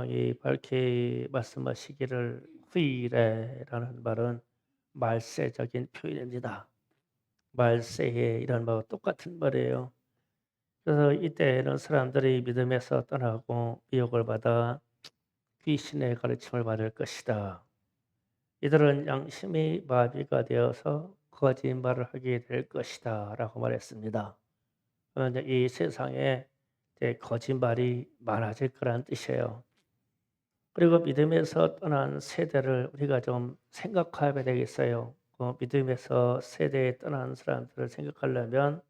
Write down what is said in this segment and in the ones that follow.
이 밝게 말씀하시기를 후이래라는 말은 말세적인 표현입니다. 말세에 이런 말과 똑같은 말이에요. 그래서 이때에는 사람들이 믿음에서 떠나고 미혹을 받아 귀신의 가르침을 받을 것이다. 이들은 양심이 마비가 되어서 거짓말을 하게 될 것이다 라고 말했습니다. 그러면 이제 이 세상에 이제 거짓말이 많아질 거라는 뜻이에요. 그리고 믿음에서 떠난 세대를 우리가 좀 생각해야 되겠어요. 믿음에서 세대에 떠난 사람들을 생각하려면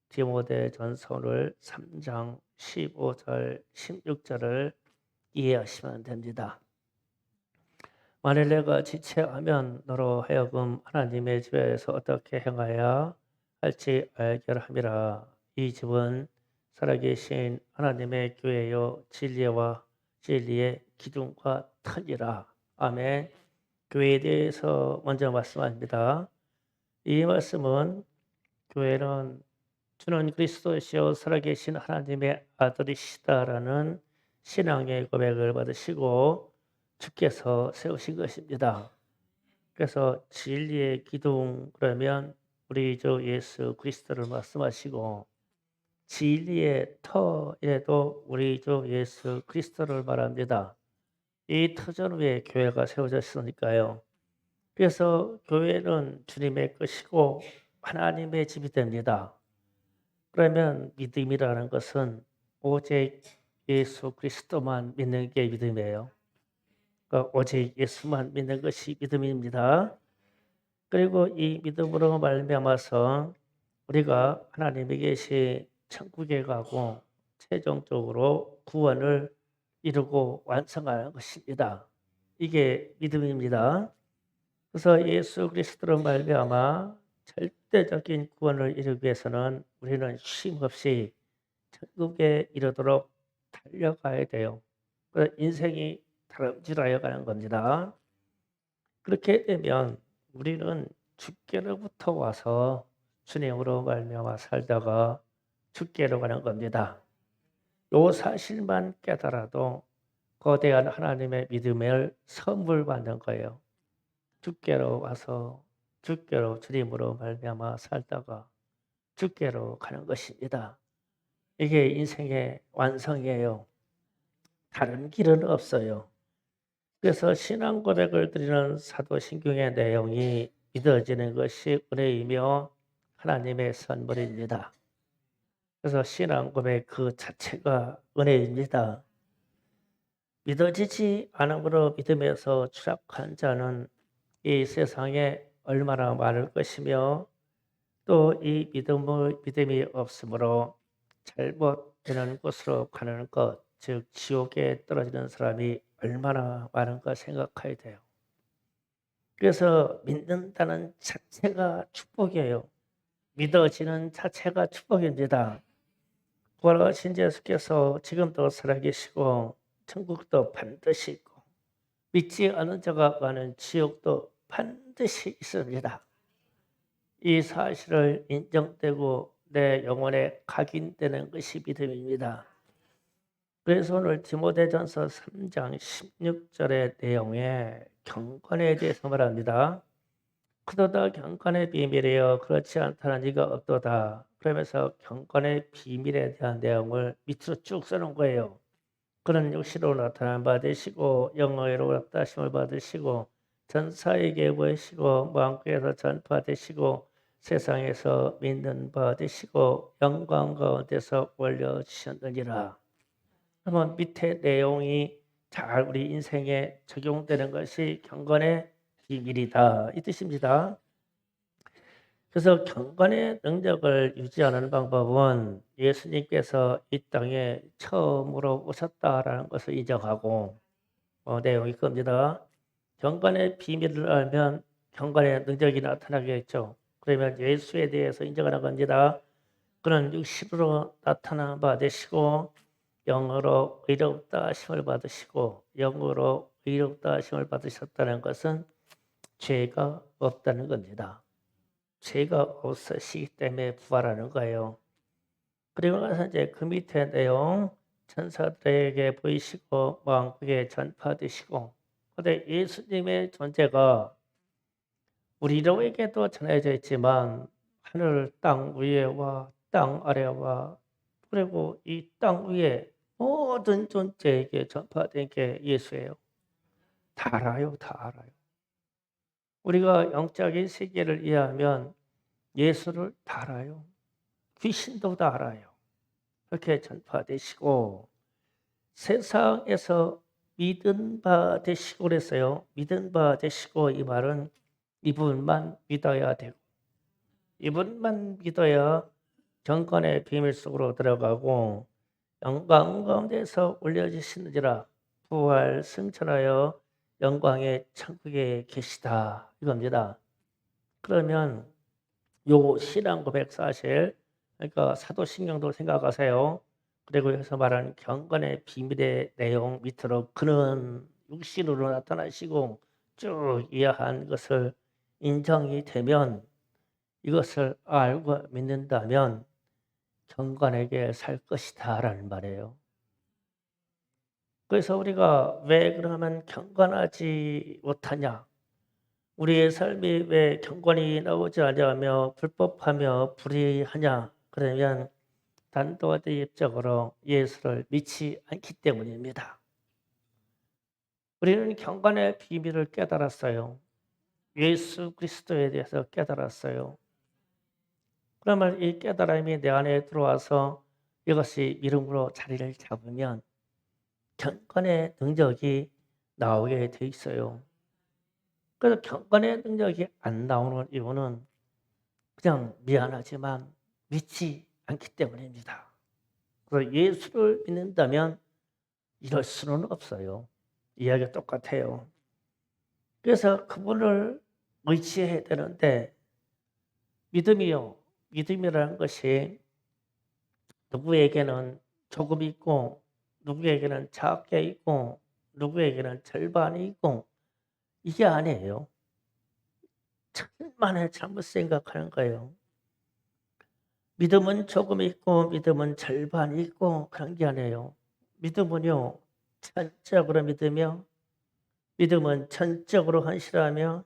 디모데전서를 3장 15절 16절을 이해하시면 됩니다. 만일 내가 지체하면 너로 하여금 하나님의 집에서 어떻게 행하여야 할지 알게 함이라. 이 집은 살아계신 하나님의 교회요 진리의 기둥과 터니라. 아멘. 교회에 대해서 먼저 말씀합니다. 이 말씀은 교회는 주는 그리스도시요 살아계신 하나님의 아들이시다라는 신앙의 고백을 받으시고 주께서 세우신 것입니다. 그래서 진리의 기둥 그러면 우리 주 예수 그리스도를 말씀하시고 진리의 터에도 우리 주 예수 그리스도를 말합니다. 이 터전 위에 교회가 세워졌으니까요. 그래서 교회는 주님의 것이고 하나님의 집이 됩니다. 그러면 믿음이라는 것은 오직 예수 그리스도만 믿는 게 믿음이에요. 그러니까 오직 예수만 믿는 것이 믿음입니다. 그리고 이 믿음으로 말미암아서 우리가 하나님에 계신 천국에 가고 최종적으로 구원을 이루고 완성하는 것입니다. 이게 믿음입니다. 그래서 예수 그리스도로 말미암아 절대적인 구원을 이루기 위해서는 우리는 쉼없이 천국에 이르도록 달려가야 돼요. 그래서 인생이 다름질하여 가는 겁니다. 그렇게 되면 우리는 주께로부터 와서 주님으로 말미암아 살다가 주께로 가는 겁니다. 요 사실만 깨달아도 거대한 하나님의 믿음을 선물 받는 거예요. 주께로 와서 주께로 주님으로 말미암아 살다가 주께로 가는 것입니다. 이게 인생의 완성이에요. 다른 길은 없어요. 그래서 신앙 고백을 드리는 사도신경의 내용이 믿어지는 것이 은혜이며 하나님의 선물입니다. 그래서 신앙 고백 그 자체가 은혜입니다. 믿어지지 않음으로 믿음에서 추락한 자는 이 세상에 얼마나 많을 것이며 또 이 믿음이 없으므로 잘못되는 곳으로 가는 것, 즉 지옥에 떨어지는 사람이 얼마나 많은가 생각해야 돼요. 그래서 믿는다는 자체가 축복이에요. 믿어지는 자체가 축복입니다. 부활하신 예수께서 지금도 살아계시고 천국도 반드시 있고 믿지 않은 자가 가는 지옥도 반드시 있습니다. 이 사실을 인정되고 내 영혼에 각인되는 것이 믿음입니다. 그래서 오늘 디모데전서 3장 16절의 내용에 경건에 대해서 말합니다. 그도다 경건의 비밀이여 그렇지 않다는 이가 없도다. 그러면서 경건의 비밀에 대한 내용을 밑으로 쭉 써놓은 거예요. 그는 육시로 나타난 바 되시고 영어로 나타심을 받으시고 전사에게 보이시고 마음속에서 전파되시고 세상에서 믿는 바 되시고 영광 가운데서 올려주셨느니라. 그러면 밑에 내용이 잘 우리 인생에 적용되는 것이 경건의 비밀이다 이 뜻입니다. 그래서 경건의 능력을 유지하는 방법은 예수님께서 이 땅에 처음으로 오셨다라는 것을 인정하고 내용이 겁니다. 경건의 비밀을 알면 경건의 능력이 나타나겠죠. 그러면 예수에 대해서 인정하는 겁니다. 그는 육신으로 나타난 바 되시고 영으로 의롭다 하심을 받으시고 영으로 의롭다 하심을 받으셨다는 것은 죄가 없다는 겁니다. 죄가 없으시기 때문에 부활하는 거예요. 그리고 나서 이제 그 밑에 내용 천사들에게 보이시고 왕국에 전파되시고, 근데 예수님의 존재가 우리로에게도 전해져 있지만 하늘 땅 위에와 땅 아래와 그리고 이 땅 위에 모든 존재에게 전파된 게 예수예요. 다 알아요, 다 알아요. 우리가 영적인 세계를 이해하면 예수를 다 알아요. 귀신도 다 알아요. 그렇게 전파되시고 세상에서 믿은 바 되시고 그랬어요. 믿은 바 되시고, 이 말은 이분만 믿어야 되고 이분만 믿어야 경건의 비밀 속으로 들어가고 영광 가운데서 올려주시느니라. 부활 승천하여 영광의 천국에 계시다, 이겁니다. 그러면 요 신앙 고백 사실, 그러니까 사도신경도 생각하세요. 그리고 여기서 말하는 경건의 비밀의 내용 밑으로 그는 육신으로 나타나시고 쭉 이해한 것을 인정이 되면, 이것을 알고 믿는다면 경건하게 살 것이다 라는 말이에요. 그래서 우리가 왜 그러면 경건하지 못하냐, 우리의 삶이 왜 경건이 나오지 않으며 불법하며 불의하냐, 그러면 단도직입적으로 예수를 믿지 않기 때문입니다. 우리는 경건의 비밀을 깨달았어요. 예수 그리스도에 대해서 깨달았어요. 그러면 이 깨달음이 내 안에 들어와서 이것이 믿음으로 자리를 잡으면 경건의 능력이 나오게 돼 있어요. 그래서 경건의 능력이 안 나오는 이유는 그냥 미안하지만 믿지 않기 때문입니다. 그래서 예수를 믿는다면 이럴 수는 없어요. 이야기가 똑같아요. 그래서 그분을 의지해야 되는데, 믿음이라는 것이 누구에게는 조금 있고 누구에게는 작게 있고 누구에게는 절반이 있고, 이게 아니에요. 천만에 잘못 생각하는 거예요. 믿음은 조금 있고 믿음은 절반이 있고 그런 게 아니에요. 믿음은요, 전적으로 믿으며, 믿음은 전적으로 헌신하며,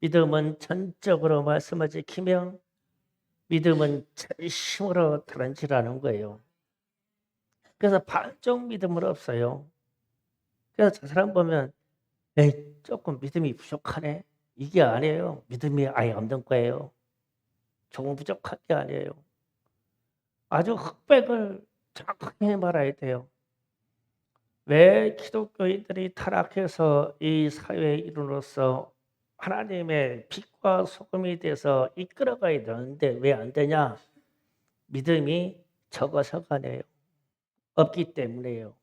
믿음은 전적으로 말씀을 지키며, 믿음은 전심으로 다른지라는 거예요. 그래서 반쪽 믿음은 없어요. 그래서 저 사람 보면 에이, 조금 믿음이 부족하네, 이게 아니에요. 믿음이 아예 없는 거예요. 조금 부족한 게 아니에요. 아주 흑백을 정확하게 말해야 돼요. 왜 기독교인들이 타락해서 이 사회에 이르러서 하나님의 빛과 소금이 돼서 이끌어가야 되는데 왜 안 되냐? 믿음이 적어서가 아니에요. 없기 때문에요.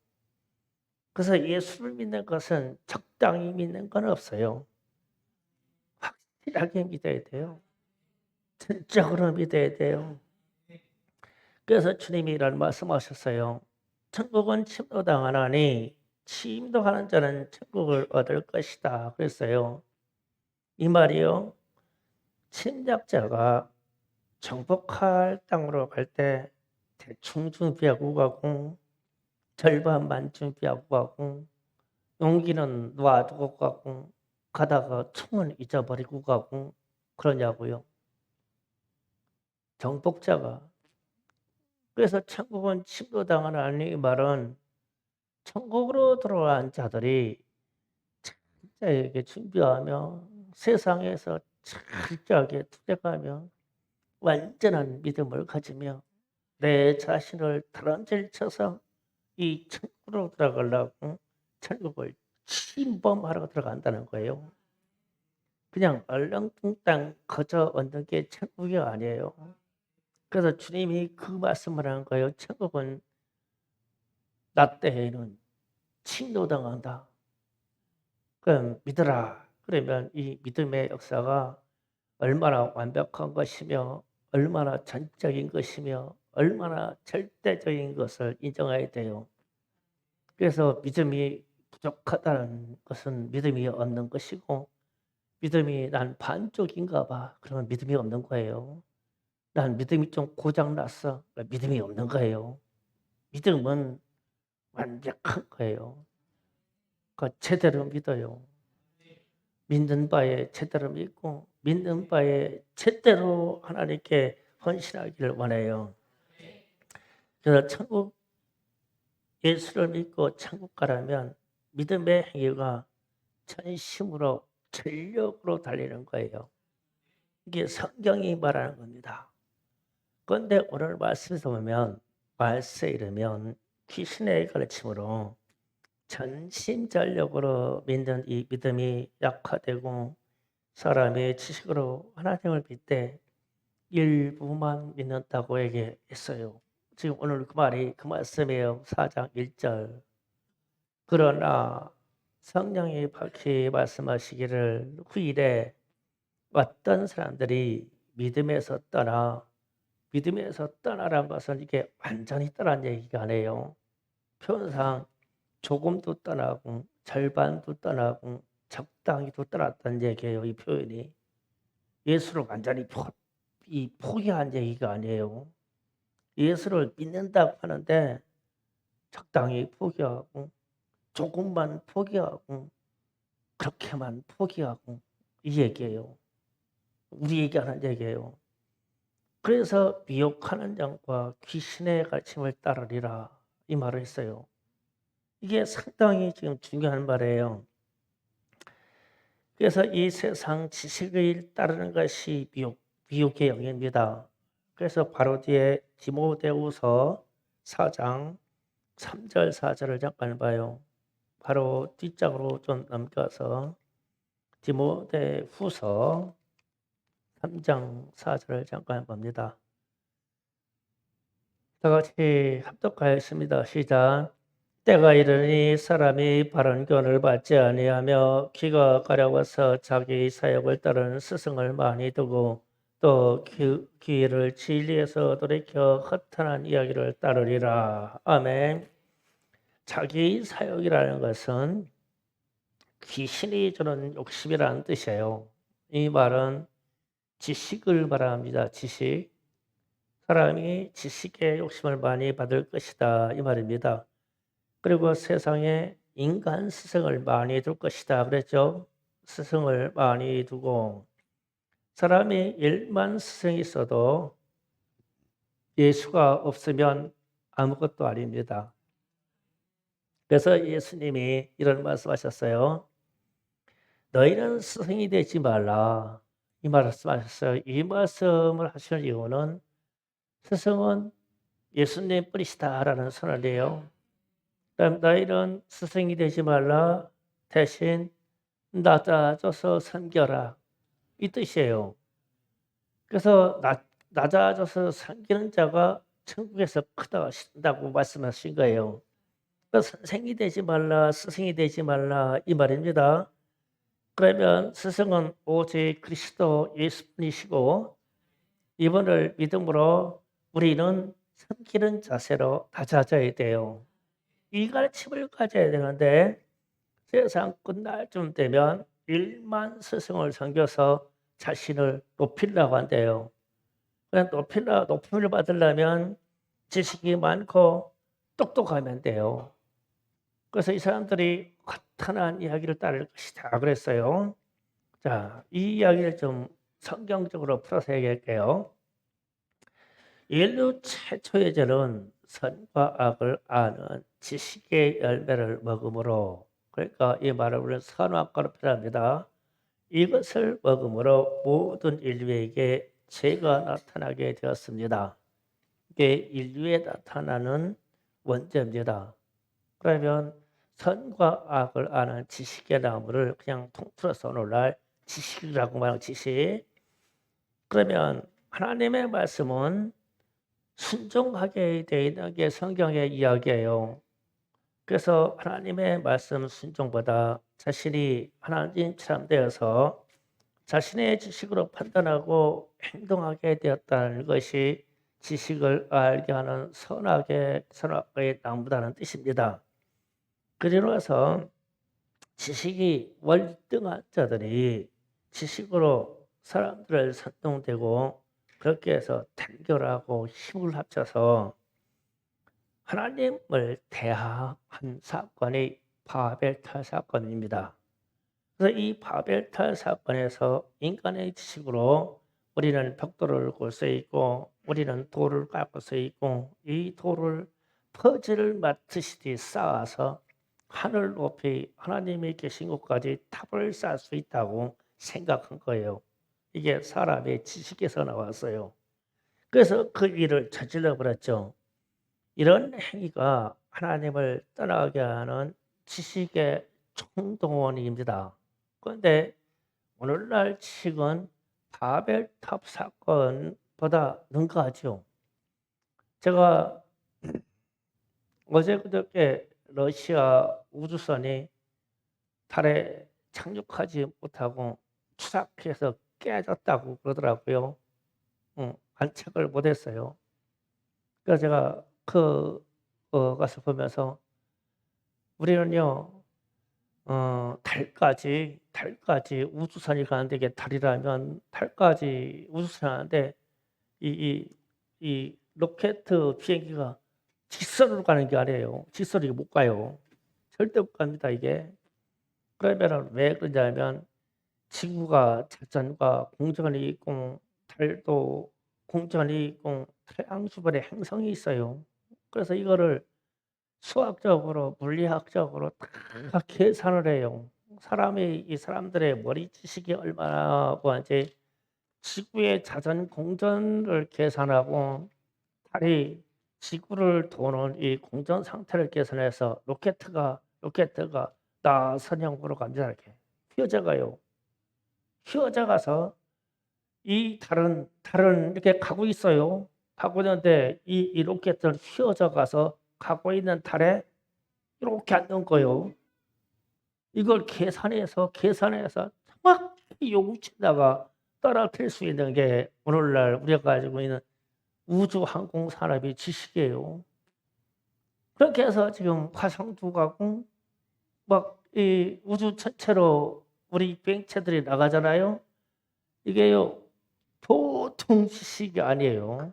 그래서 예수를 믿는 것은 적당히 믿는 건 없어요. 확실하게 믿어야 돼요. 전적으로 믿어야 돼요. 그래서 주님이 이런 말씀하셨어요. 천국은 침노당하나니 침노하는 자는 천국을 얻을 것이다 그랬어요. 이 말이요, 침략자가 정복할 땅으로 갈 때 대충 준비하고 가고 절반만 준비하고 가고 용기는 놔두고 가고 가다가 총은 잊어버리고 가고 그러냐고요. 정복자가. 그래서 천국은 침노당하나니, 이 말은 천국으로 들어간 자들이 철저하게 준비하며 세상에서 철저하게 투쟁하며 완전한 믿음을 가지며 내 자신을 다람쥐를 쳐서 이 천국으로 들어가려고 천국을 침범하러 들어간다는 거예요. 그냥 얼렁뚱땅 거저 얻는 게 천국이 아니에요. 그래서 주님이 그 말씀을 한 거예요. 천국은 나 때에는 침노당한다. 그럼 믿어라. 그러면 이 믿음의 역사가 얼마나 완벽한 것이며 얼마나 전적인 것이며 얼마나 절대적인 것을 인정해야 돼요. 그래서 믿음이 부족하다는 것은 믿음이 없는 것이고, 믿음이 난 반쪽인가 봐, 그러면 믿음이 없는 거예요. 난 믿음이 좀 고장났어, 믿음이 없는 거예요. 믿음은 완벽한 거예요. 제대로 믿어요. 믿는 바에 제대로 믿고 믿는 바에 제대로 하나님께 헌신하기를 원해요. 그래서 예수를 믿고 천국 가려면 믿음의 행위가 전심으로 전력으로 달리는 거예요. 이게 성경이 말하는 겁니다. 그런데 오늘 말씀에서 보면 말세에 이르면 귀신의 가르침으로 전심전력으로 믿는 이 믿음이 약화되고 사람의 지식으로 하나님을 믿되 일부만 믿는다고 얘기했어요. 지금 오늘 그 말이 그 말씀이에요. 4장 1절. 그러나 성령이 밝히 말씀하시기를 후일에 어떤 사람들이 믿음에서 떠나라는 것은 이게 완전히 떠난 얘기가 아니에요. 표현상 조금도 떠나고 절반도 떠나고 적당히도 떠났다는 얘기예요. 이 표현이 예수를 완전히 포기한 얘기가 아니에요. 예수를 믿는다고 하는데 적당히 포기하고 조금만 포기하고 그렇게만 포기하고 이 얘기예요. 우리 얘기하는 얘기예요. 그래서 미혹하는 영과 귀신의 가르침을 따르리라 이 말을 했어요. 이게 상당히 지금 중요한 말이에요. 그래서 이 세상 지식을 따르는 것이 미혹의 영입니다. 그래서 바로 뒤에 디모데후서 4장 3절 4절을 잠깐 봐요. 바로 뒷장으로 좀 넘겨서 디모데후서 3장 4절을 잠깐 봅니다. 다 같이 합독하였습니다. 시작. 때가 이르니 사람이 바른 교훈을 받지 아니하며 귀가 가려워서 자기 사역을 따르는 스승을 많이 두고 또 귀를 진리에서 돌이켜 허탄한 이야기를 따르리라. 아멘. 자기 사역이라는 것은 귀신이 주는 욕심이라는 뜻이에요. 이 말은 지식을 말합니다. 지식. 사람이 지식의 욕심을 많이 받을 것이다. 이 말입니다. 그리고 세상에 인간 스승을 많이 둘 것이다. 그랬죠? 스승을 많이 두고 사람이 1만 스승이 있어도 예수가 없으면 아무것도 아닙니다. 그래서 예수님이 이런 말씀하셨어요. 너희는 스승이 되지 말라. 이 말씀하셨어요. 이 말씀을 하시는 이유는 스승은 예수님 뿐이시다라는 선언이에요. 그다음 너희는 스승이 되지 말라. 대신 낮아져서 섬겨라. 이 뜻이에요. 그래서 낮아져서 섬기는 자가 천국에서 크다고 말씀하신 거예요. 선생이 되지 말라, 스승이 되지 말라 이 말입니다. 그러면 스승은 오직 그리스도 예수뿐이시고 이분을 믿음으로 우리는 섬기는 자세로 낮아져야 돼요. 이 가르침을 가져야 되는데 세상 끝날 쯤 되면 1만 스승을 섬겨서 자신을 높이려고 한대요. 그냥 높임을 받으려면 지식이 많고 똑똑하면 돼요. 그래서 이 사람들이 허탄한 이야기를 따를 것이다 그랬어요. 자, 이 이야기를 좀 성경적으로 풀어서 얘기할게요. 인류 최초의 죄는 선과 악을 아는 지식의 열매를 먹음으로, 그러니까 이 말을 우리는 선악과로 표현합니다. 이것을 먹음으로 모든 인류에게 죄가 나타나게 되었습니다. 이게 인류에 나타나는 원죄입니다. 그러면 선과 악을 아는 지식의 나무를 그냥 통틀어서 오늘날 지식이라고 말하는 지식. 그러면 하나님의 말씀은 순종하게 되어 있는 게 성경의 이야기예요. 그래서 하나님의 말씀 순종보다 자신이 하나님처럼 되어서 자신의 지식으로 판단하고 행동하게 되었다는 것이 지식을 알게 하는 선악의 나무다는 뜻입니다. 그리고 나서 지식이 월등한 자들이 지식으로 사람들을 선동되고 그렇게 해서 단결하고 힘을 합쳐서 하나님을 대항한 사건이 바벨탑 사건입니다. 그래서 이 바벨탑 사건에서 인간의 지식으로 우리는 벽돌을 굴 수 있고 우리는 돌을 깎을 수 있고 이 돌을 퍼즐을 맞추시듯이 쌓아서 하늘 높이 하나님이 계신 곳까지 탑을 쌓을 수 있다고 생각한 거예요. 이게 사람의 지식에서 나왔어요. 그래서 그 일을 저질러 버렸죠. 이런 행위가 하나님을 떠나게 하는 지식의 총동원입니다. 그런데 오늘날 지식은 바벨탑 사건보다 능가하죠. 제가 어제 그저께 러시아 우주선이 달에 착륙하지 못하고 추락해서 깨졌다고 그러더라고요. 관측을 못했어요. 그래서 제가 가서 보면서 우리는요, 달까지 우주선이 가는데 이게 달이라면 달까지 우주선이 가는데 이 로켓 비행기가 직선으로 가는 게 아니에요. 직선으로 못 가요. 절대 못 갑니다, 이게. 그러면 왜 그러냐면 지구가 자전과 공전이 있고 달도 공전이 있고 태양 주변에 행성이 있어요. 그래서 이거를 수학적으로 물리학적으로 다 계산을 해요. 이 사람들의 머리 지식이 얼마나 이제 지구의 자전 공전을 계산하고 달이 지구를 도는 이 공전 상태를 계산해서 로켓트가 나선형으로 갑니다. 이렇게 휘어져 가요. 휘어져 가서 이 달은 이렇게 가고 있어요. 가고 있는데 이 로켓은 휘어져 가서 가고 있는 달에 이렇게 앉는 거예요. 이걸 계산해서 정확히 요구치다가 떨어뜨릴 수 있는 게 오늘날 우리가 가지고 있는 우주 항공 산업의 지식이에요. 그렇게 해서 지금 화성도 가고 막 이 우주 전체로 우리 비행체들이 나가잖아요. 이게요 보통 지식이 아니에요.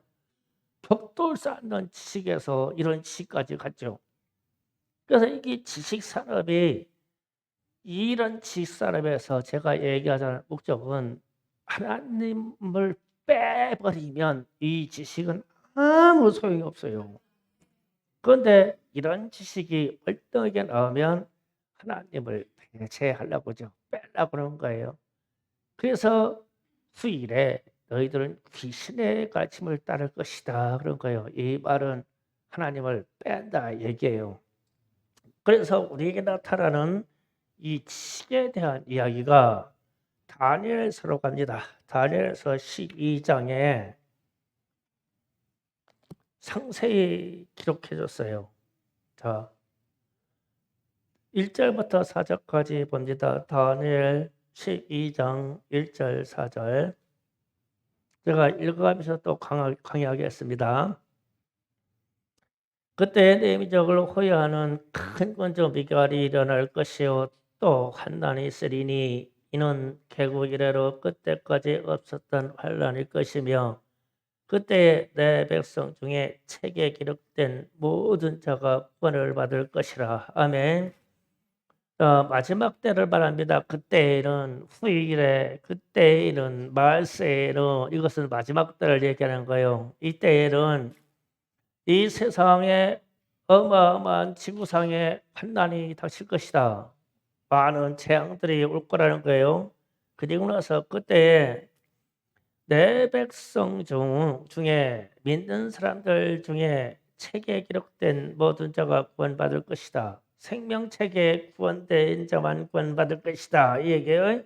벽돌 쌓는 지식에서 이런 지식까지 갔죠. 그래서 이게 지식 산업이 이런 지식 산업에서 제가 얘기하자는 목적은 하나님을 빼버리면 이 지식은 아무 소용이 없어요. 그런데 이런 지식이 월등하게 나오면 하나님을 배제하려고 하죠. 빼려고 그러는 거예요. 그래서 후일에 너희들은 귀신의 가르침을 따를 것이다 그런 거예요. 이 말은 하나님을 뺀다 얘기예요. 그래서 우리에게 나타나는 이 지식에 대한 이야기가 다니엘서로 갑니다. 다니엘서 12장에 상세히 기록해 줬어요. 자, 1절부터 4절까지 봅니다. 다니엘 12장 1절 4절 제가 읽어가면서 또 강의하겠습니다. 그때 내 민족을 호위하는 큰 권조 미갈이 일어날 것이요 또 환난이 있으리니 이는 개국 이래로 끝때까지 없었던 환난일 것이며 그때 내 백성 중에 책에 기록된 모든 자가 구원을 받을 것이라. 아멘. 마지막 때를 말합니다. 그때에는 후일에, 그때에는 말세에는 이것은 마지막 때를 얘기하는 거예요. 이때에는 이 세상에 어마어마한 지구상에 환난이 닥칠 것이다. 많은 재앙들이 올 거라는 거예요. 그리고 나서 그때 내 백성 중에 믿는 사람들 중에 책에 기록된 모든 자가 구원받을 것이다. 생명책에 구원된 자만 구원받을 것이다. 이 얘기예요.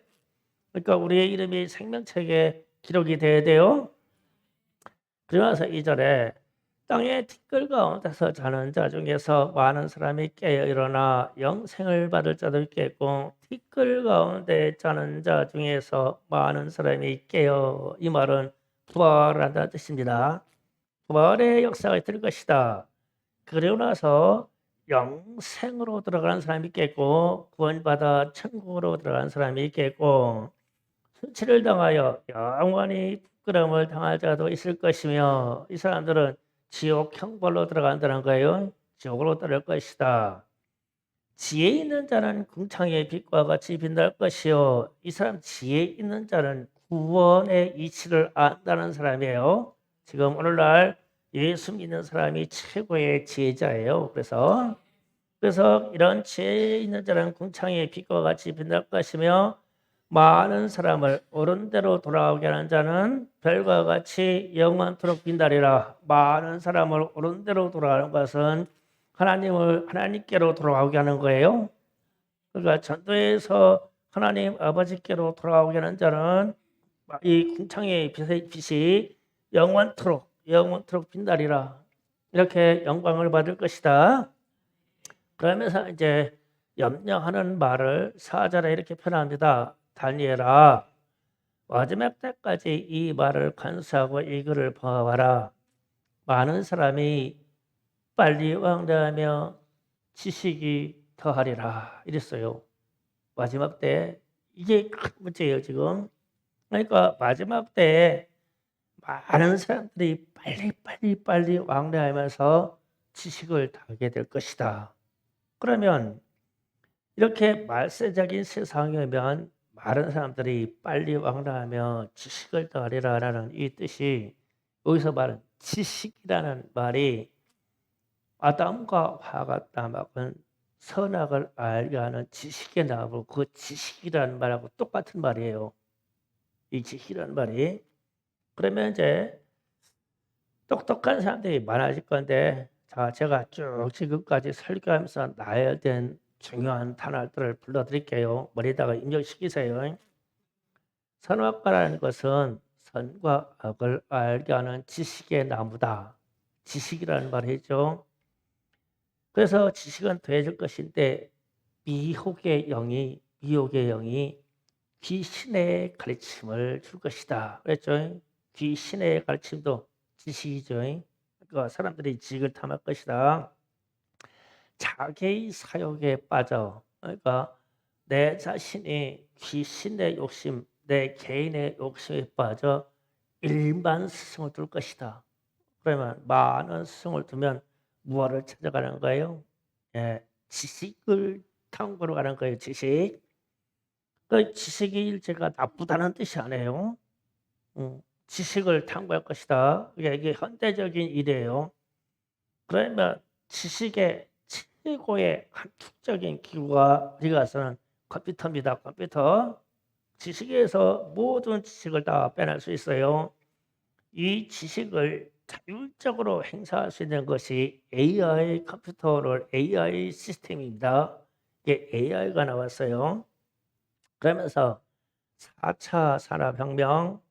그러니까 우리의 이름이 생명책에 기록이 돼야 돼요. 그러면서 2절에 땅의 티끌 가운데서 자는 자 중에서 많은 사람이 깨어 일어나 영생을 받을 자도 있겠고 티끌 가운데 자는 자 중에서 많은 사람이 깨어 이 말은 부활한다는 뜻입니다. 부활의 역사가 있을 것이다. 그리고 나서 영생으로 들어가는 사람이 있겠고 구원받아 천국으로 들어가는 사람이 있겠고 수치를 당하여 영원히 부끄러움을 당할 자도 있을 것이며 이 사람들은 지옥 형벌로 들어간다는 거예요. 지옥으로 떨어질 것이다. 지혜 있는 자는 궁창의 빛과 같이 빛날 것이요. 이 사람 지혜 있는 자는 구원의 이치를 안다는 사람이에요. 지금 오늘날 예수 믿는 사람이 최고의 지혜자예요. 그래서 이런 지혜 있는 자는 궁창의 빛과 같이 빛날 것이며 많은 사람을 옳은 대로 돌아오게 하는 자는 별과 같이 영원토록 빛나리라. 많은 사람을 옳은 대로 돌아가는 것은 하나님께로 돌아오게 하는 거예요. 그러니까 전도에서 하나님 아버지께로 돌아오게 하는 자는 이 궁창의 빛이 영원토록 빛나리라. 이렇게 영광을 받을 것이다. 그러면서 이제 염려하는 말을 4절에 이렇게 표현합니다. 다니엘아, 마지막 때까지 이 말을 간수하고 이거를 봐와라. 많은 사람이 빨리 왕래하며 지식이 더하리라 이랬어요. 마지막 때 이게 큰 문제예요 지금. 그러니까 마지막 때에 많은 사람들이 빨리 왕래하면서 지식을 더하게 될 것이다. 그러면 이렇게 말세적인 세상이면 많은 사람들이 빨리 왕래하며 지식을 더하리라라는 이 뜻이 여기서 말하는 지식이라는 말이 아담과 화가 따먹은 선악을 알게 하는 지식의 나무 그 지식이라는 말하고 똑같은 말이에요. 이 지식이라는 말이. 그러면 이제 똑똑한 사람들이 많아질 건데 자 제가 쭉 지금까지 설교하면서 나열된 중요한 단어들을 불러드릴게요. 머리에다가 입력시키세요. 선악과라는 것은 선과 악을 알게 하는 지식의 나무다. 지식이라는 말이죠. 그래서 지식은 더해질 것인데 미혹의 영이 귀신의 가르침을 줄 것이다. 그랬죠? 귀신의 가르침도 지식이죠. 그러니까 사람들이 지식을 탐할 것이다. 자기의 사욕에 빠져 그러니까 내 자신이 귀신의 욕심, 내 개인의 욕심에 빠져 일만 스승을 둘 것이다. 그러면 많은 스승을 두면 무엇을 찾아가는 거예요? 예, 지식을 탐구로 가는 거예요. 지식. 그 지식이 일제가 나쁘다는 뜻이 아니에요. 지식을 탐구할 것이다. 이게 현대적인 일이에요. 그러면 지식의 최고의 함축적인 기구가 어디 가서는 컴퓨터입니다. 컴퓨터. 지식에서 모든 지식을 다 빼낼 수 있어요. 이 지식을 자율적으로 행사할 수 있는 것이 AI 컴퓨터를 AI 시스템입니다. 이게 AI가 나왔어요. 그러면서 4차 산업혁명,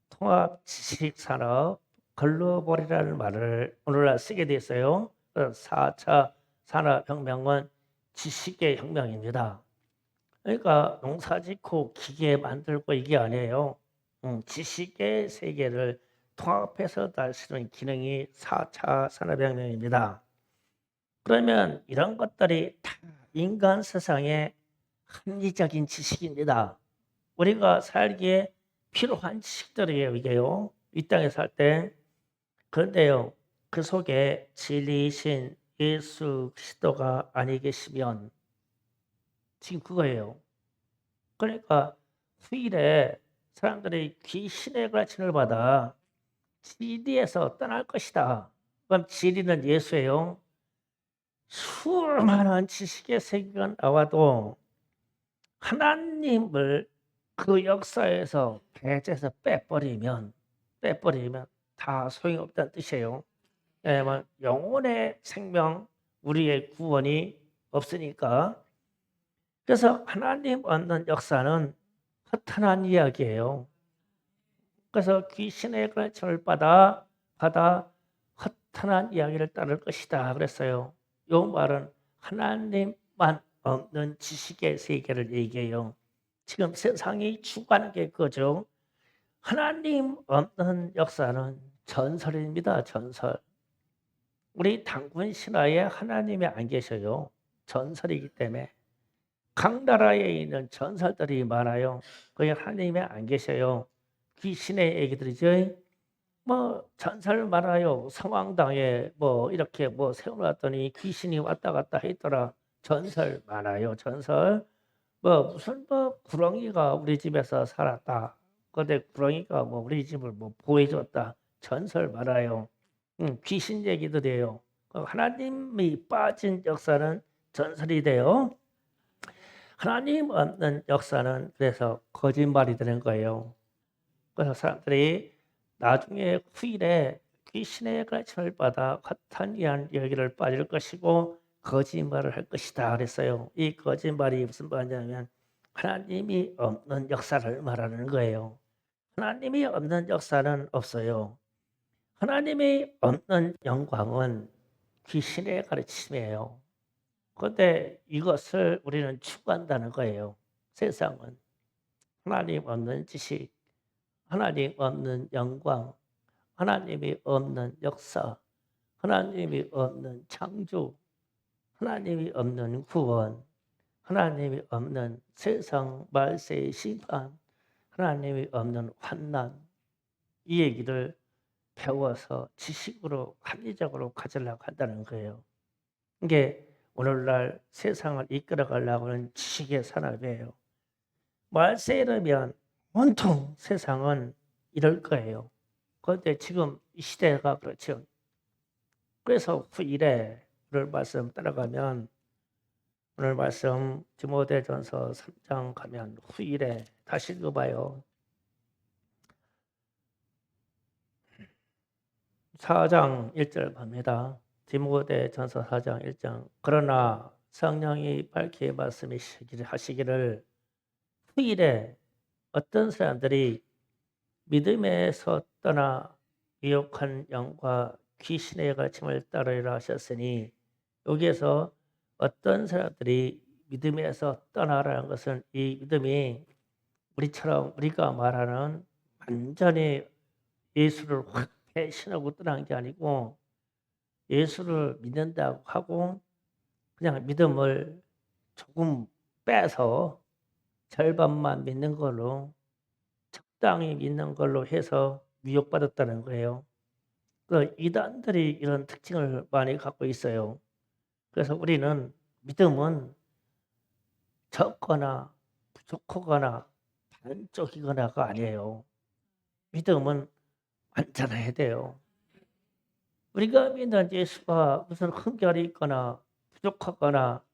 통합지식산업, 글로벌이라는 말을 오늘날 쓰게 됐어요. 4차 산업혁명은 지식의 혁명입니다. 그러니까 농사짓고 기계 만들고 이게 아니에요. 지식의 세계를 통합해서 달 수 있는 기능이 4차 산업혁명입니다. 그러면 이런 것들이 다 인간 세상의 합리적인 지식입니다. 우리가 살기에 필요한 지식들이에요. 이게요. 이 땅에 살 때. 그런데요. 그 속에 진리이신 예수 그리스도가 아니 계시면 지금 그거예요. 그러니까 후일에 사람들이 귀신의 가르침을 받아 진리에서 떠날 것이다. 그럼 진리는 예수예요. 수많은 지식의 세계가 나와도 하나님을 그 역사에서 배제해서 빼버리면 다 소용이 없다는 뜻이에요. 왜냐하면 영혼의 생명, 우리의 구원이 없으니까. 그래서 하나님 얻는 역사는 허탄한 이야기예요. 그래서 귀신의 가르침을 받아 허탄한 이야기를 따를 것이다 그랬어요. 이 말은 하나님만 없는 지식의 세계를 얘기해요. 지금 세상이 추구하는 게 그거죠. 하나님 없는 역사는 전설입니다. 전설. 우리 당군 신화에 하나님이 안 계셔요. 전설이기 때문에. 각 나라에 있는 전설들이 많아요. 거기 하나님이 안 계셔요. 귀신의 얘기들이죠. 뭐 전설 많아요. 성황당에 뭐 이렇게 뭐 세워놨더니 귀신이 왔다 갔다 했더라. 전설 많아요. 전설. 뭐 무슨 뭐 구렁이가 우리 집에서 살았다. 근데 구렁이가 뭐 우리 집을 뭐 보호해줬다. 전설 많아요. 귀신 얘기들이에요. 하나님이 빠진 역사는 전설이 돼요. 하나님 없는 역사는 그래서 거짓말이 되는 거예요. 그래서 사람들이 나중에 후일에 귀신의 가르침을 받아 허탄이한 여기를 빠질 것이고 거짓말을 할 것이다 그랬어요. 이 거짓말이 무슨 말이냐면 하나님이 없는 역사를 말하는 거예요. 하나님이 없는 역사는 없어요. 하나님이 없는 영광은 귀신의 가르침이에요. 그런데 이것을 우리는 추구한다는 거예요. 세상은 하나님 없는 지식, 하나님 없는 영광, 하나님이 없는 역사, 하나님이 없는 창조, 하나님이 없는 구원, 하나님이 없는 세상 말세의 심판, 하나님이 없는 환난, 이 얘기를 배워서 지식으로 합리적으로 가지려고 한다는 거예요. 이게 오늘날 세상을 이끌어가려고 하는 지식의 산업이에요. 말세에 이르면 온통 세상은 이럴 거예요. 그런데 지금 이 시대가 그렇죠. 그래서 후일에 오늘 말씀 따라가면 오늘 말씀 디모데전서 3장 가면 후일에 다시 읽어봐요. 4장 1절 갑니다. 디모데전서 4장 1장 그러나 성령이 밝히 말씀하시기를 후일에 어떤 사람들이 믿음에서 떠나 미혹한 영과 귀신의 가르침을 따르라 하셨으니 여기에서 어떤 사람들이 믿음에서 떠나라는 것은 이 믿음이 우리처럼 우리가 말하는 완전히 예수를 확 배신하고 떠난 게 아니고 예수를 믿는다고 하고 그냥 믿음을 조금 빼서 절반만 믿는 걸로 적당히 믿는 걸로 해서 미혹받았다는 거예요. 그 이단들이 이런 특징을 많이 갖고 있어요. 그래서 우리는 믿음은 적거나 부족하거나 반쪽이거나가 아니에요. 믿음은 완전해야 돼요. 우리가 믿는 예수가 무슨 흠결이 있거나 부족하거나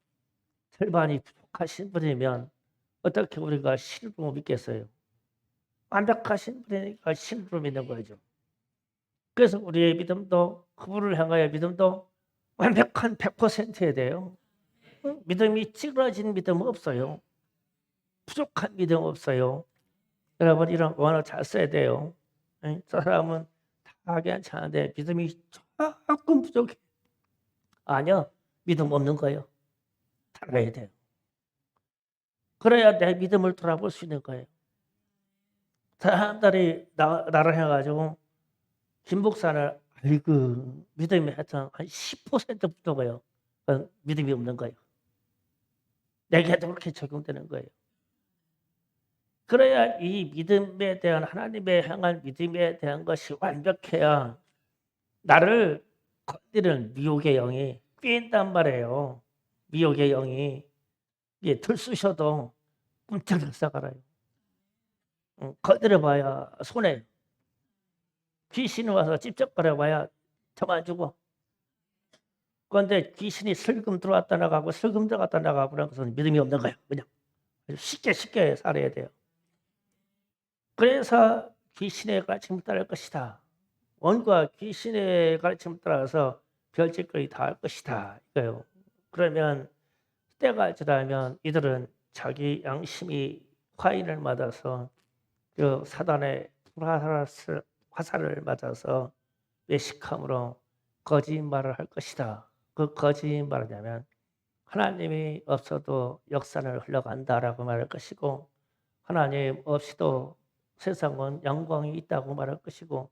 절반이 부족하신 분이면 어떻게 우리가 신으로 믿겠어요? 완벽하신 분이니까 신으로 믿는 거죠. 그래서 우리의 믿음도 그분을 향하여 믿음도 완벽한 100%여야 돼요. 믿음이 찌그러진 믿음은 없어요. 부족한 믿음 없어요. 여러분 이런 원어 잘 써야 돼요. 저 사람은 다 괜찮은데 믿음이 조금 부족해. 아니요. 믿음 없는 거예요. 살아야 돼요. 그래야 내 믿음을 돌아볼 수 있는 거예요. 사람들이 나를 해가지고 김 목사를 아이고 믿음이 하여튼 한 10% 부족해요. 믿음이 없는 거예요. 내게도 그렇게 적용되는 거예요. 그래야 이 믿음에 대한 하나님의 향한 믿음에 대한 것이 완벽해야 나를 건드리는 미혹의 영이 꿰인단 말이에요. 미혹의 영이 들쑤셔도 끔찍 싸가라요. 건드려봐야 손에 귀신이 와서 찝쩍거려봐야 저만 주고 그런데 귀신이 슬금 들어왔다 나가고 슬금 들어갔다 나가고 그런 것은 믿음이 없는 거예요. 그냥 쉽게 살아야 돼요. 그래서 귀신의 가르침을 따를 것이다. 원과 귀신의 가르침을 따라서 별짓거리 다 할 것이다. 이거요. 그러면 때가 지나면 이들은 자기 양심이 화인을 맞아서 그 사단의 화살을 맞아서 외식함으로 거짓말을 할 것이다. 그 거짓말이냐면 하나님이 없어도 역사는 흘러간다라고 말할 것이고 하나님 없이도 세상은 영광이 있다고 말할 것이고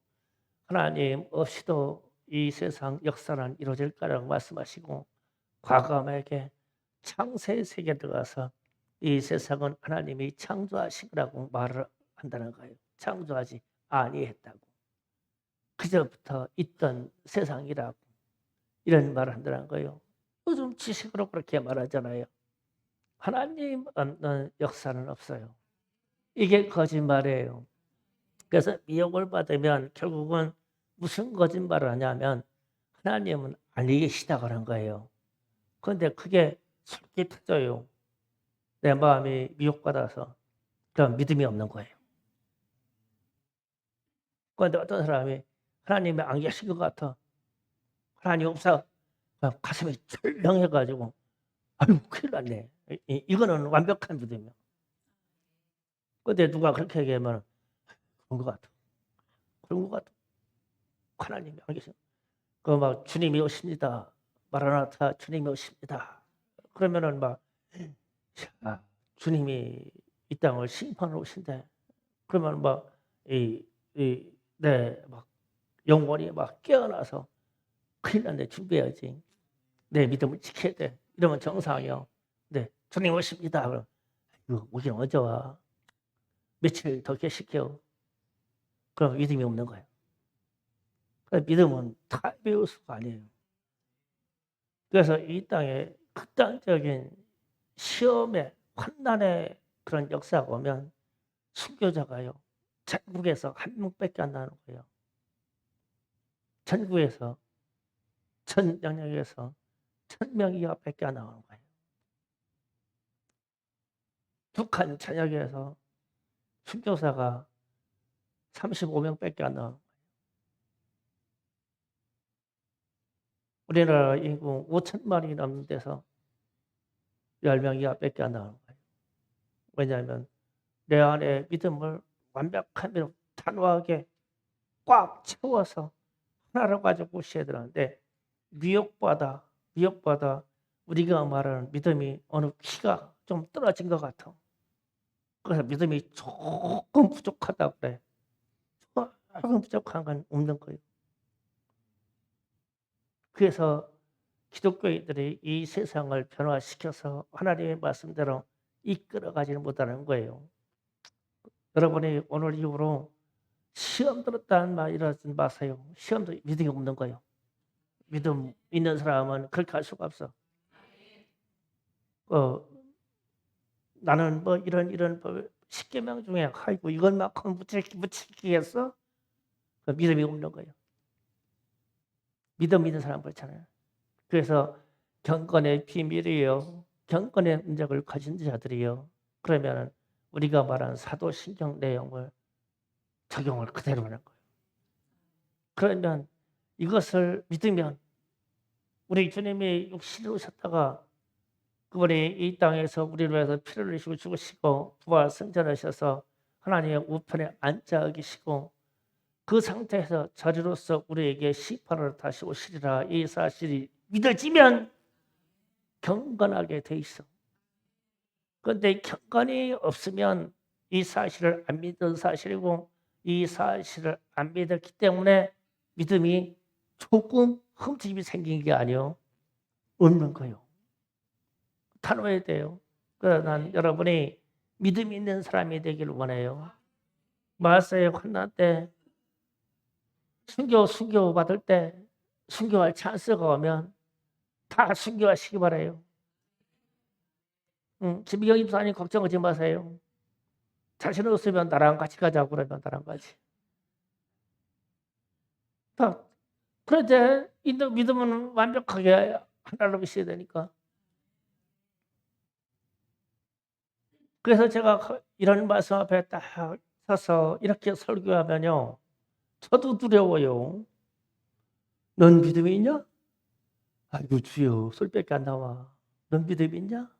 하나님 없이도 이 세상 역사는 이루어질 거라고 말씀하시고 과감하게 창세의 세계에 들어가서 이 세상은 하나님이 창조하신 거라고 말을 한다는 거예요. 창조하지 아니했다고. 그전부터 있던 세상이라고 이런 말을 한다는 거예요. 요즘 지식으로 그렇게 말하잖아요. 하나님 없는 역사는 없어요. 이게 거짓말이에요. 그래서 미혹을 받으면 결국은 무슨 거짓말을 하냐면 하나님은 아니 계시다 그런 거예요. 그런데 그게 솔깃해져요. 내 마음이 미혹받아서. 그럼 믿음이 없는 거예요. 그런데 어떤 사람이 하나님이 안 계신 것 같아. 하나님 없어. 가슴이 철렁해가지고 아유 큰일 났네. 이거는 완벽한 믿음이야. 근데 누가 그렇게 얘기하면 그런 것 같아. 그런 것 같아. 하나님이 안 계신. 그 막 주님이 오십니다. 마라나타 주님이 오십니다. 그러면은 막 주님이 이 땅을 심판하러 오신대. 그러면 막이이내막 영혼이 막 깨어나서 큰일 났네 준비해야지. 내 믿음을 지켜야 돼. 이러면 정상이요. 네, 주님 오십니다. 그럼 이거 오긴 언제 와? 며칠 더 계실게요. 그럼 믿음이 없는 거예요. 믿음은 다 배울 수가 아니에요. 그래서 이 땅에 극단적인 시험에 환난의 그런 역사가 오면 순교자가요. 전국에서 한 명밖에 안 나는 거예요. 전국에서 전 영역에서 1000명 이하밖에 안 나오는 거예요. 북한 전역에서 순교사가 35명밖에 안 나오는 거예요. 우리나라 인구 5천만이 넘는 데서 10명 이하밖에 안 나오는 거예요. 왜냐하면 내 안에 믿음을 완벽하게 단호하게 꽉 채워서 하나로 가지고 오셔야 되는데 미혹받아 우리가 말하는 믿음이 어느 키가 좀 떨어진 것 같아. 그래서 믿음이 조금 부족하다고 그래. 조금 부족한 건 없는 거예요. 그래서 기독교인들이 이 세상을 변화시켜서 하나님의 말씀대로 이끌어가지는 못하는 거예요. 여러분이 오늘 이후로 시험 들었다는 말 이러지 마세요. 시험도 믿음이 없는 거예요. 믿음 있는 사람은 그렇게 할 수가 없어. 나는 뭐 이런 10계명 중에 아이고 이것만큼 묻히겠어? 믿음이 없는 거예요. 믿음 있는 사람 그렇잖아요. 그래서 경건의 비밀이에요. 경건의 능력을 가진 자들이요. 그러면 우리가 말한 사도신경 내용을 적용을 그대로 하는 거예요. 그러면 이것을 믿으면 우리 주님이 육신을 오셨다가 그분이 이 땅에서 우리를 위해서 피를 흘리시고 죽으시고 부활 승천하셔서 하나님의 우편에 앉아 계시고 그 상태에서 자리로서 우리에게 심판을 다시 오시리라 이 사실이 믿어지면 경건하게 돼 있어. 그런데 경건이 없으면 이 사실을 안 믿은 사실이고 이 사실을 안 믿었기 때문에 믿음이 조금 흠집이 생긴 게 아니요. 없는 거예요. 단호해야 돼요. 그래서 난 여러분이 믿음 있는 사람이 되기를 원해요. 마세의 환난 때 순교 받을 때 순교할 찬스가 오면 다 순교하시기 바라요. 김희경 집사님 걱정하지 마세요. 자신 없으면 나랑 같이 가자고 그러면 나랑 같이. 그런데 믿음은 완벽하게 하나로 믿어야 되니까. 그래서 제가 이런 말씀 앞에 딱 서서 이렇게 설교하면요. 저도 두려워요. 넌 믿음이 있냐? 아이고 주여 솔밖에 안 나와. 넌 믿음이 있냐?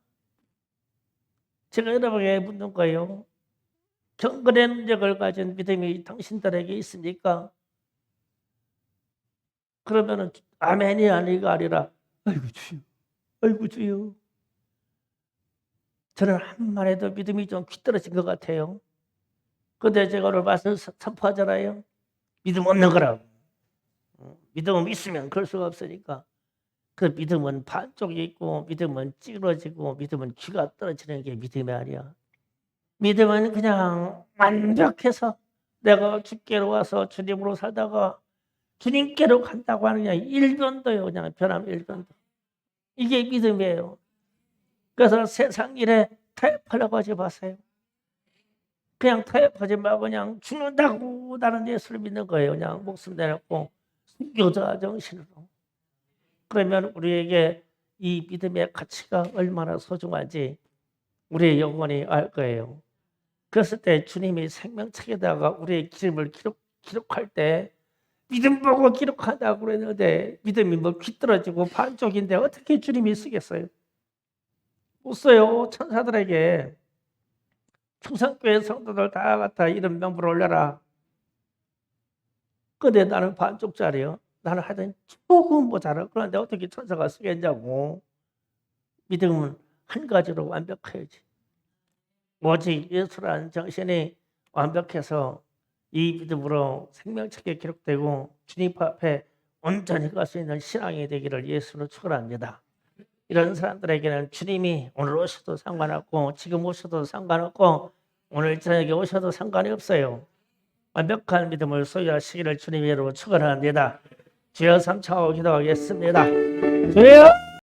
제가 여러분에게 묻는 거예요. 경건의 능력을 가진 믿음이 당신들에게 있습니까? 그러면은 아멘이 아니라 아이고 주여 아이고 주여 저는 한만 해도 믿음이 좀 귀떨어진 것 같아요. 근데 제가 오늘 말씀 선포하잖아요. 믿음 없는 거라고. 믿음은 있으면 그럴 수가 없으니까. 그 믿음은 반쪽이 있고 믿음은 찌그러지고 믿음은 귀가 떨어지는 게 믿음이 아니야. 믿음은 그냥 완벽해서 내가 주께로 와서 주님으로 살다가 주님께로 간다고 하는 게 1변도요. 그냥 변함 1변도. 이게 믿음이에요. 그래서 세상 일에 타협하려고 하지 마세요. 그냥 타협하지 말고 그냥 죽는다고 나는 예수를 믿는 거예요. 그냥 목숨 내놓고 순교자 정신으로. 그러면 우리에게 이 믿음의 가치가 얼마나 소중한지 우리의 영혼이 알 거예요. 그랬을 때 주님이 생명책에다가 우리의 기름을 기록할 때 믿음 보고 기록한다고 그랬는데 믿음이 뭐 귀떨어지고 반쪽인데 어떻게 주님이 쓰겠어요? 못 써요. 천사들에게 충성교회 성도들 다 갖다 이름 명부를 올려라. 근데 나는 반쪽짜리요. 나는 하여튼 조금 모자라. 그런데 어떻게 천사가 쓰겠냐고. 믿음은 한 가지로 완벽해야지. 오직 예수라는 정신이 완벽해서 이 믿음으로 생명책에 기록되고 주님 앞에 온전히 갈 수 있는 신앙이 되기를 예수로 축원합니다. 이런 사람들에게는 주님이 오늘 오셔도 상관없고 지금 오셔도 상관없고 오늘 저녁에 오셔도 상관이 없어요. 완벽한 믿음을 소유하시기를 주님의 이름으로 축원합니다. 주여 삼차오 기도하겠습니다. 주여